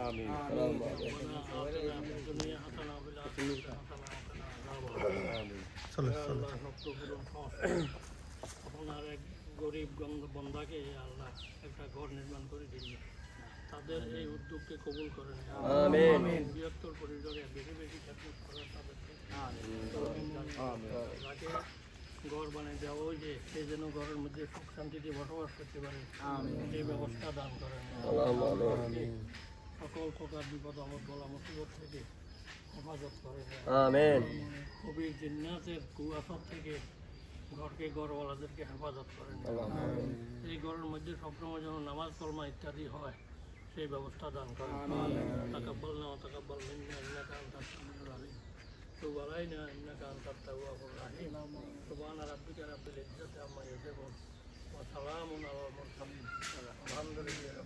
آمين. আপনার এক গরিব বন্ধাকে আল্লাহ একটা ঘর নির্মাণ করে দিন, তাদের এই উদ্যোগকে কবুল করেন। আমিন। বৃহত্তর পরিসরে বেশি বেশি খেদমত করেন তাদেরকে, তাকে ঘর বানিয়ে দেওয়া হয়েছে সে যেন ঘরের মধ্যে সুখ শান্তিতে বসবাস করতে পারে, সেই ব্যবস্থা দান করেন। সকল প্রকার বিপদ আপদ বলা মুসিবত থেকে হেফাজত করেন। আমিন। কবির জিন্নাতের কুয়াশার থেকে ঘরকে ঘরওয়ালাদেরকে হেফাজত করেন। এই ঘরের মধ্যে সবসময় যেন নামাজ কলমা ইত্যাদি হয় সেই ব্যবস্থা দান করেন। তাকাব্বালনা ওয়া তাকাব্বাল মিন্না ইন্নাকা আনতাস সামিউল আলিম। তুব আলাইনা ইন্নাকা আনতাত তাওয়াবুর রাহিম। সুবহানা রাব্বিকা রাব্বিল ইজ্জাতি আম্মা ইয়াসিফুন ওয়া সালামুন আলাল মুরসালিন। আলহামদুলিল্লাহ।